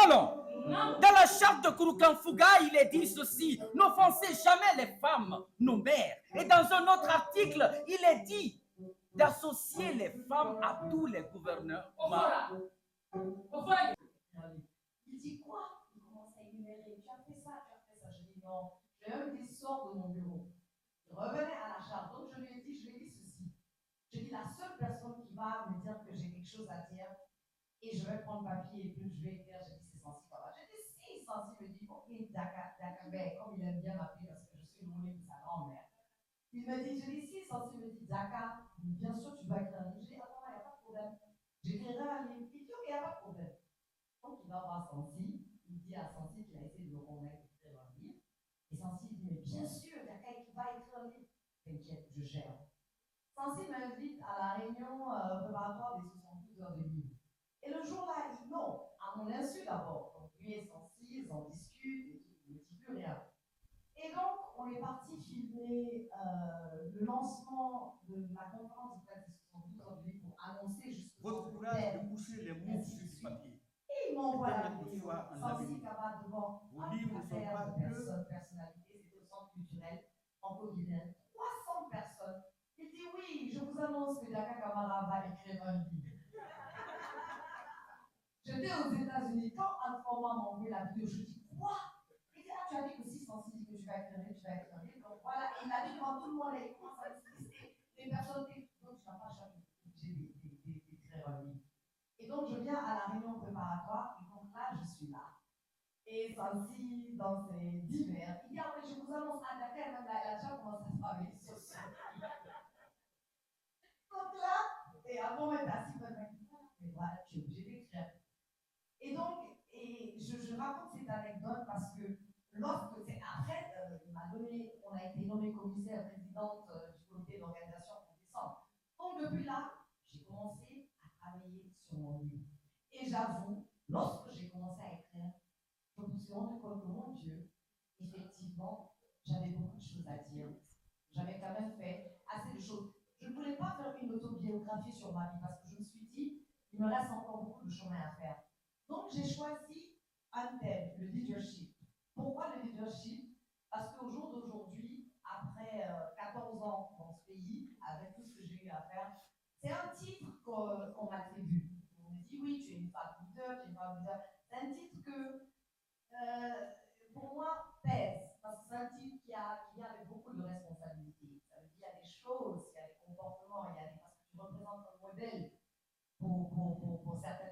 Non, non. Dans la charte de Kurukanfuga, il est dit ceci: n'offensez jamais les femmes, nos mères. Et dans un autre article, il est dit d'associer les femmes à tous les gouverneurs. Il dit quoi? Il commence à énumérer. Tu as fait ça, tu as fait ça. Je dis non. Je lui ai même dit sors de mon bureau. Il revenait à la charte. Donc je lui ai dit ceci. Je dis la seule personne qui va me dire que j'ai quelque chose à dire, et je vais prendre papier et puis je vais écrire, j'ai dit c'est Sensi Papa. J'ai dit si Sensi me dit ok, Dakar, ben, comme il aime bien m'appeler parce que je suis nommée de sa grand-mère. Il me dit, je dis si Sensi me dit Dakar, bien sûr tu vas écrire un livre. Je dis attends, il n'y a pas de problème. J'écrirai un livre. Il dit ok, il n'y a pas de problème. Donc il va voir Sensi, il dit à Sensi qu'il a essayé de le convaincre d'écrire un livre. Et Sensi dit mais bien sûr, Dakar va écrire un livre. T'inquiète, je gère. Sensi m'invite à la réunion préparatoire des 72 heures de livre. Et le jour-là, il dit non, à mon insu d'abord. Donc lui et Sensi, on discute, et tout, il ne dit plus rien. Et donc, on est parti filmer le lancement de la conférence de presse des 72 heures de livre pour annoncer justement votre courage de coucher les mots sur du papier. Et il m'envoie la vidéo. Sensi Kaba devant vos livres ne sont pas que personnalité, c'était au centre culturel franco-guinéen. 300 personnes. Il dit oui, je vous annonce que Daka Kamara va écrire un livre. J'étais aux États-Unis. Quand Alpha m'a envoyé la vidéo, je dis quoi? Il dit ah, tu as dit que si Sensi dit que tu vas écrire un livre, tu vas écrire un livre. Donc voilà, il a dit devant tout le monde, il commence à discuter des personnes qui donc tu n'as pas jamais obligé d'écrire un livre. Et donc je viens à la réunion préparatoire, et donc là je suis là. Et Sensi, dans ses divers, il dit ah oui, je vous annonce à Dakar, même là, elle a déjà commencé à travailler sur ça. Donc là, et avant même assis, mais voilà, tu es obligé d'écrire. Et donc, je raconte cette anecdote parce que lorsque c'est après, on a été nommé commissaire présidente du comité d'organisation en décembre. Donc depuis là, j'ai commencé à travailler sur mon livre. Et j'avoue, lorsque j'ai commencé à écrire, je me suis rendu compte que mon Dieu, effectivement, j'avais beaucoup de choses à dire. J'avais quand même fait assez de choses. Je ne voulais pas faire une autobiographie sur ma vie parce que je me suis dit, il me reste encore beaucoup de chemin à faire. Donc j'ai choisi un thème, le leadership. Pourquoi le leadership? Parce qu'au jour d'aujourd'hui, après 14 ans dans ce pays, avec tout ce que j'ai eu à faire, c'est un titre qu'on m'attribue. On me dit oui, tu es une femme leader, tu es une femme leader. C'est un titre que pour moi, pèse, parce que c'est un type qui vient avec beaucoup de responsabilités. Ça veut dire qu'il y a des choses, il y a des comportements, parce que tu représentes un modèle pour certaines